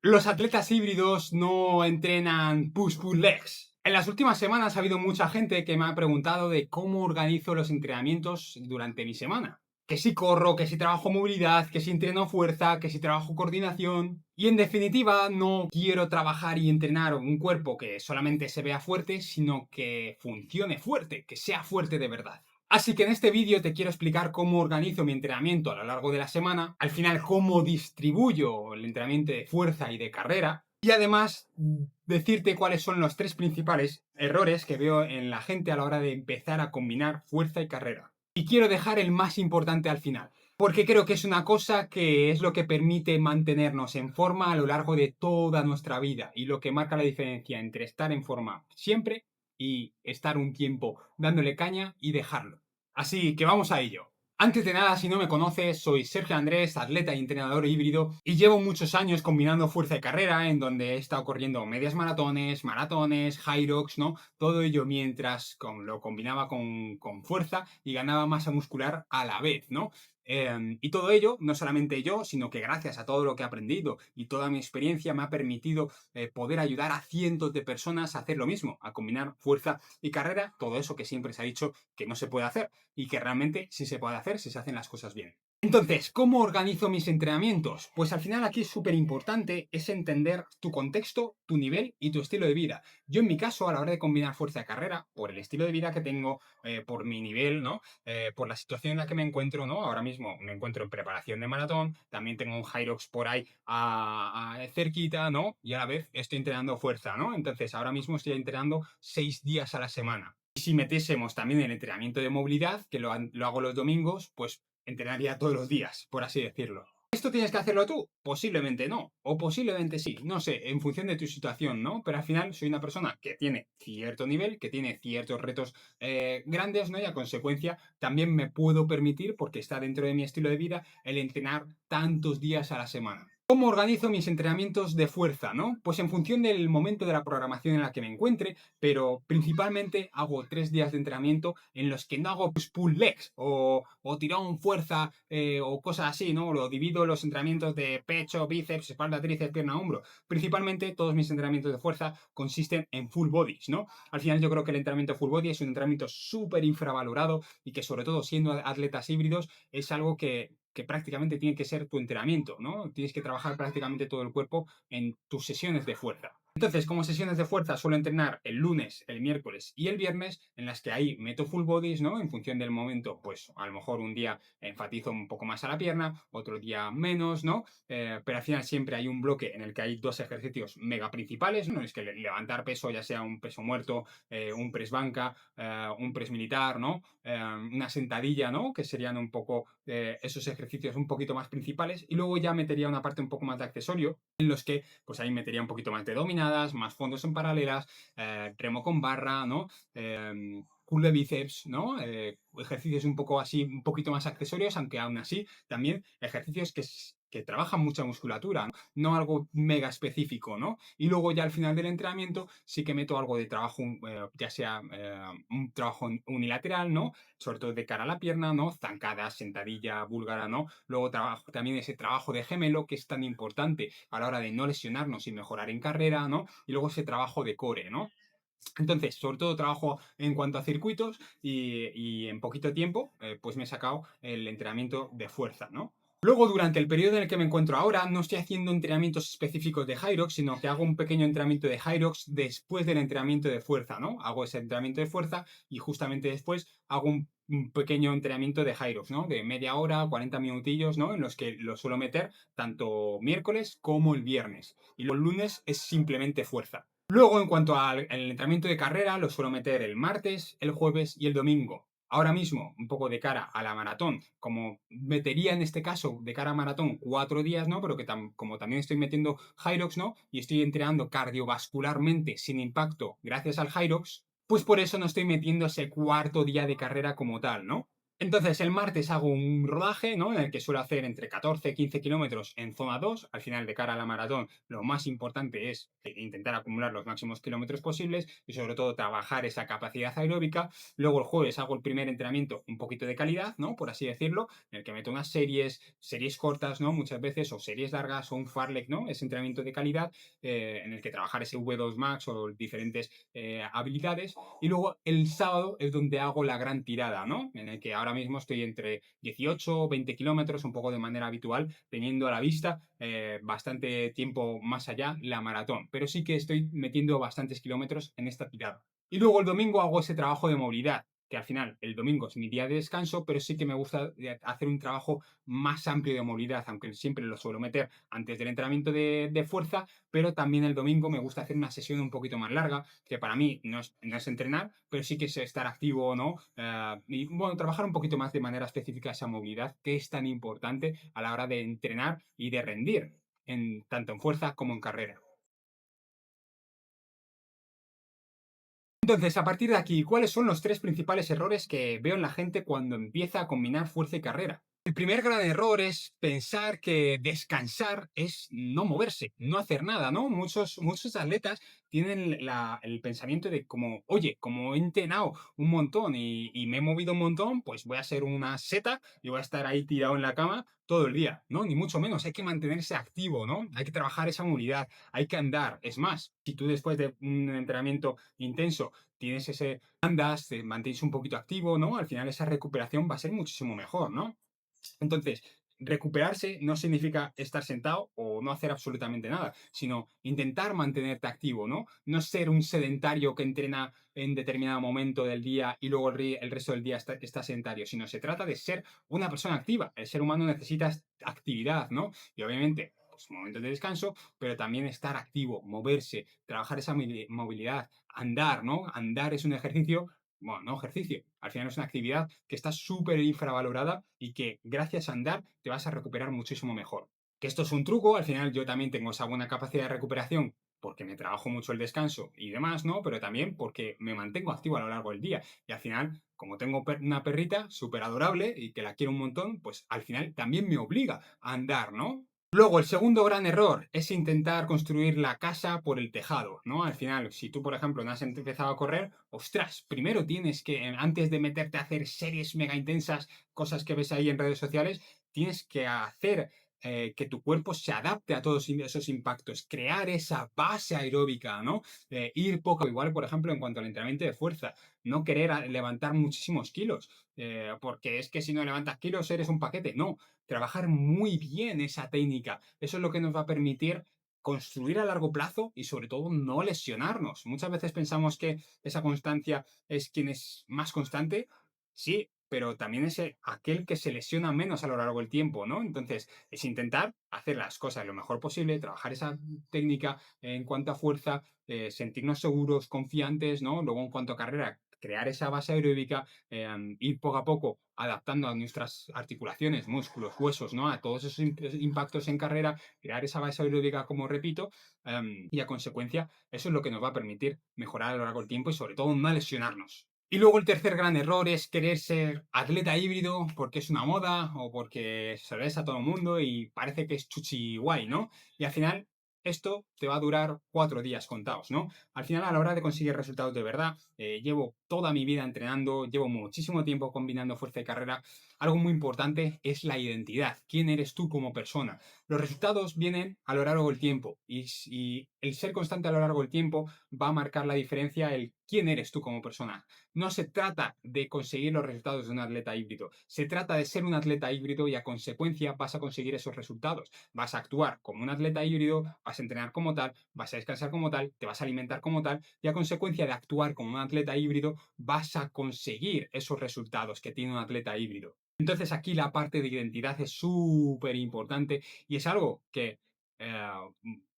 Los atletas híbridos no entrenan push-pull legs. En las últimas semanas ha habido mucha gente que me ha preguntado de cómo organizo los entrenamientos durante mi semana. Que si corro, que si trabajo movilidad, que si entreno fuerza, que si trabajo coordinación. Y en definitiva, no quiero trabajar y entrenar un cuerpo que solamente se vea fuerte, sino que funcione fuerte, que sea fuerte de verdad. Así que en este vídeo te quiero explicar cómo organizo mi entrenamiento a lo largo de la semana, al final cómo distribuyo el entrenamiento de fuerza y de carrera, y además decirte cuáles son los tres principales errores que veo en la gente a la hora de empezar a combinar fuerza y carrera. Y quiero dejar el más importante al final, porque creo que es una cosa que es lo que permite mantenernos en forma a lo largo de toda nuestra vida y lo que marca la diferencia entre estar en forma siempre y estar un tiempo dándole caña y dejarlo. Así que vamos a ello. Antes de nada, si no me conoces, soy Sergio Andrés, atleta y entrenador híbrido, y llevo muchos años combinando fuerza y carrera, en donde he estado corriendo medias maratones, Hyrox, ¿no? Todo ello mientras lo combinaba con fuerza y ganaba masa muscular a la vez, ¿no? Y todo ello, no solamente yo, sino que gracias a todo lo que he aprendido y toda mi experiencia me ha permitido poder ayudar a cientos de personas a hacer lo mismo, a combinar fuerza y carrera, todo eso que siempre se ha dicho que no se puede hacer y que realmente sí se puede hacer si se hacen las cosas bien. Entonces, ¿cómo organizo mis entrenamientos? Pues al final aquí es súper importante es entender tu contexto, tu nivel y tu estilo de vida. Yo en mi caso, a la hora de combinar fuerza y carrera, por el estilo de vida que tengo, por mi nivel, ¿no? Por la situación en la que me encuentro, ¿no? Ahora mismo me encuentro en preparación de maratón, también tengo un Hyrox por ahí cerquita, ¿no? Y a la vez estoy entrenando fuerza, ¿no? Entonces ahora mismo estoy entrenando 6 días a la semana. Y si metiésemos también el entrenamiento de movilidad, que lo hago los domingos, pues entrenaría todos los días, por así decirlo. ¿Esto tienes que hacerlo tú? Posiblemente no, o posiblemente sí, no sé, en función de tu situación, ¿no? Pero al final soy una persona que tiene cierto nivel, que tiene ciertos retos grandes, ¿no? Y a consecuencia también me puedo permitir, porque está dentro de mi estilo de vida, el entrenar tantos días a la semana. ¿Cómo organizo mis entrenamientos de fuerza, no? Pues en función del momento de la programación en la que me encuentre, pero principalmente hago 3 días de entrenamiento en los que no hago push-pull legs o tirón fuerza o cosas así, ¿no? Lo divido los entrenamientos de pecho, bíceps, espalda, tríceps, pierna, hombro. Principalmente todos mis entrenamientos de fuerza consisten en full bodies, ¿no? Al final yo creo que el entrenamiento full body es un entrenamiento súper infravalorado y que sobre todo siendo atletas híbridos es algo que prácticamente tiene que ser tu entrenamiento, ¿no? Tienes que trabajar prácticamente todo el cuerpo en tus sesiones de fuerza. Entonces, como sesiones de fuerza suelo entrenar el lunes, el miércoles y el viernes, en las que ahí meto full bodies, ¿no? En función del momento, pues a lo mejor un día enfatizo un poco más a la pierna, otro día menos, ¿no? Pero al final siempre hay un bloque en el que hay dos ejercicios mega principales, ¿no? Es que levantar peso, ya sea un peso muerto, un press banca, un press militar, ¿no? Una sentadilla, ¿no? Que serían un poco esos ejercicios un poquito más principales. Y luego ya metería una parte un poco más de accesorio, en los que pues ahí metería un poquito más de dominadas, más fondos en paralelas, remo con barra, ¿no? Curl de bíceps, ¿no? Ejercicios un poco así, un poquito más accesorios, aunque aún así también ejercicios que trabajan mucha musculatura, ¿no? No algo mega específico, ¿no? Y luego ya al final del entrenamiento sí que meto algo de trabajo, ya sea un trabajo unilateral, ¿no? Sobre todo de cara a la pierna, ¿no? Zancada, sentadilla, búlgara, ¿no? Luego trabajo también ese trabajo de gemelo que es tan importante a la hora de no lesionarnos y mejorar en carrera, ¿no? Y luego ese trabajo de core, ¿no? Entonces, sobre todo trabajo en cuanto a circuitos y en poquito tiempo, pues me he sacado el entrenamiento de fuerza, ¿no? Luego, durante el periodo en el que me encuentro ahora, no estoy haciendo entrenamientos específicos de Hyrox, sino que hago un pequeño entrenamiento de Hyrox después del entrenamiento de fuerza, ¿no? Hago ese entrenamiento de fuerza y justamente después hago un pequeño entrenamiento de Hyrox, ¿no? De media hora, 40 minutillos, ¿no? En los que lo suelo meter tanto miércoles como el viernes. Y los lunes es simplemente fuerza. Luego, en cuanto al entrenamiento de carrera, lo suelo meter el martes, el jueves y el domingo. Ahora mismo, un poco de cara a la maratón, como metería en este caso de cara a maratón 4 días, ¿no? Pero que como también estoy metiendo Hyrox, ¿no? Y estoy entrenando cardiovascularmente sin impacto gracias al Hyrox, pues por eso no estoy metiendo ese cuarto día de carrera como tal, ¿no? Entonces, el martes hago un rodaje, ¿no? En el que suelo hacer entre 14 y 15 kilómetros en zona 2. Al final, de cara a la maratón, lo más importante es intentar acumular los máximos kilómetros posibles y, sobre todo, trabajar esa capacidad aeróbica. Luego, el jueves hago el primer entrenamiento un poquito de calidad, ¿no? Por así decirlo, en el que meto unas series cortas, ¿no? Muchas veces, o series largas, o un farlek, ¿no? Ese entrenamiento de calidad en el que trabajar ese V2 Max o diferentes habilidades. Y luego el sábado es donde hago la gran tirada, ¿no? En el que ahora mismo estoy entre 18 o 20 kilómetros, un poco de manera habitual, teniendo a la vista bastante tiempo más allá la maratón. Pero sí que estoy metiendo bastantes kilómetros en esta tirada. Y luego el domingo hago ese trabajo de movilidad, que al final el domingo es mi día de descanso, pero sí que me gusta hacer un trabajo más amplio de movilidad, aunque siempre lo suelo meter antes del entrenamiento de fuerza, pero también el domingo me gusta hacer una sesión un poquito más larga, que para mí no es entrenar, pero sí que es estar activo, ¿no? Y bueno, trabajar un poquito más de manera específica esa movilidad, que es tan importante a la hora de entrenar y de rendir, tanto en fuerza como en carrera. Entonces, a partir de aquí, ¿cuáles son los tres principales errores que veo en la gente cuando empieza a combinar fuerza y carrera? El primer gran error es pensar que descansar es no moverse, no hacer nada, ¿no? Muchos atletas tienen el pensamiento de como, oye, como he entrenado un montón y me he movido un montón, pues voy a ser una seta y voy a estar ahí tirado en la cama todo el día, ¿no? Ni mucho menos, hay que mantenerse activo, ¿no? Hay que trabajar esa movilidad, hay que andar. Es más, si tú después de un entrenamiento intenso tienes andas, te mantienes un poquito activo, ¿no? Al final esa recuperación va a ser muchísimo mejor, ¿no? Entonces, recuperarse no significa estar sentado o no hacer absolutamente nada, sino intentar mantenerte activo, ¿no? No ser un sedentario que entrena en determinado momento del día y luego el resto del día está sedentario, sino se trata de ser una persona activa. El ser humano necesita actividad, ¿no? Y obviamente, pues momentos de descanso, pero también estar activo, moverse, trabajar esa movilidad, andar, ¿no? Andar es un ejercicio, bueno, no ejercicio, al final es una actividad que está súper infravalorada y que gracias a andar te vas a recuperar muchísimo mejor. Que esto es un truco, al final yo también tengo esa buena capacidad de recuperación porque me trabajo mucho el descanso y demás, ¿no? Pero también porque me mantengo activo a lo largo del día. Y al final, como tengo una perrita súper adorable y que la quiero un montón, pues al final también me obliga a andar, ¿no? Luego, el segundo gran error es intentar construir la casa por el tejado, ¿no? Al final, si tú, por ejemplo, no has empezado a correr, ostras, primero tienes que, antes de meterte a hacer series mega intensas, cosas que ves ahí en redes sociales, tienes que hacer que tu cuerpo se adapte a todos esos impactos, crear esa base aeróbica, ¿no? Ir poco, igual, por ejemplo, en cuanto al entrenamiento de fuerza, no querer levantar muchísimos kilos, porque es que si no levantas kilos eres un paquete, no, trabajar muy bien esa técnica. Eso es lo que nos va a permitir construir a largo plazo y sobre todo no lesionarnos. Muchas veces pensamos que esa constancia es quien es más constante, sí, pero también es aquel que se lesiona menos a lo largo del tiempo, ¿no? Entonces, es intentar hacer las cosas lo mejor posible, trabajar esa técnica en cuanto a fuerza, sentirnos seguros, confiantes, ¿no? Luego, en cuanto a carrera, crear esa base aeróbica, ir poco a poco adaptando a nuestras articulaciones, músculos, huesos, ¿no? A todos esos impactos en carrera, crear esa base aeróbica, como repito, y a consecuencia, eso es lo que nos va a permitir mejorar a lo largo del tiempo y sobre todo no lesionarnos. Y luego el tercer gran error es querer ser atleta híbrido porque es una moda o porque se lo ves a todo el mundo y parece que es chuchi guay, ¿no? Y al final esto te va a durar 4 días contados, ¿no? Al final, a la hora de conseguir resultados de verdad, llevo toda mi vida entrenando, llevo muchísimo tiempo combinando fuerza y carrera. Algo muy importante es la identidad. ¿Quién eres tú como persona? Los resultados vienen a lo largo del tiempo y el ser constante a lo largo del tiempo va a marcar la diferencia el quién eres tú como persona. No se trata de conseguir los resultados de un atleta híbrido, se trata de ser un atleta híbrido y a consecuencia vas a conseguir esos resultados. Vas a actuar como un atleta híbrido, vas a entrenar como tal, vas a descansar como tal, te vas a alimentar como tal y a consecuencia de actuar como un atleta híbrido vas a conseguir esos resultados que tiene un atleta híbrido. Entonces aquí la parte de identidad es súper importante y es algo que eh,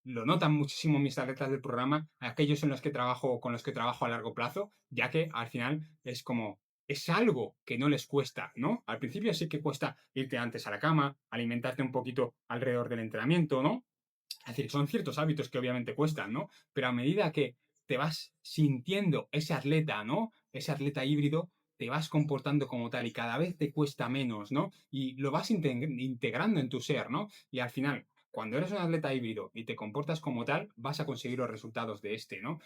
lo notan muchísimo mis atletas del programa, aquellos en los que trabajo, con los que trabajo a largo plazo, ya que al final es como, es algo que no les cuesta, ¿no? Al principio sí que cuesta irte antes a la cama, alimentarte un poquito alrededor del entrenamiento, ¿no? Es decir, son ciertos hábitos que obviamente cuestan, ¿no? Pero a medida que te vas sintiendo ese atleta, ¿no? Ese atleta híbrido, te vas comportando como tal y cada vez te cuesta menos, ¿no? Y lo vas integrando en tu ser, ¿no? Y al final, cuando eres un atleta híbrido y te comportas como tal, vas a conseguir los resultados de este, ¿no?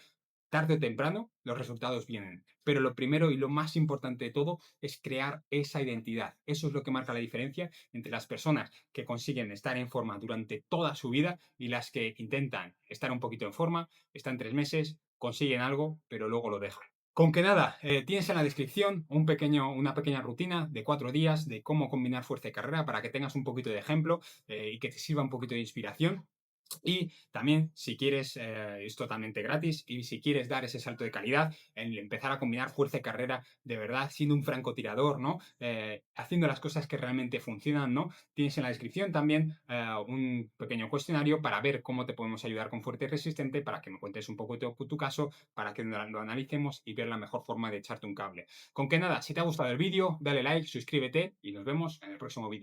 Tarde o temprano, los resultados vienen. Pero lo primero y lo más importante de todo es crear esa identidad. Eso es lo que marca la diferencia entre las personas que consiguen estar en forma durante toda su vida y las que intentan estar un poquito en forma, están 3 meses, consiguen algo, pero luego lo dejan. Con que nada, tienes en la descripción una pequeña rutina de 4 días de cómo combinar fuerza y carrera para que tengas un poquito de ejemplo y que te sirva un poquito de inspiración. Y también, si quieres, es totalmente gratis y si quieres dar ese salto de calidad, en empezar a combinar fuerza y carrera de verdad, siendo un francotirador, ¿no? Haciendo las cosas que realmente funcionan, ¿no? Tienes en la descripción también un pequeño cuestionario para ver cómo te podemos ayudar con fuerte y resistente, para que me cuentes un poco tu caso, para que lo analicemos y ver la mejor forma de echarte un cable. Con que nada, si te ha gustado el vídeo, dale like, suscríbete y nos vemos en el próximo vídeo.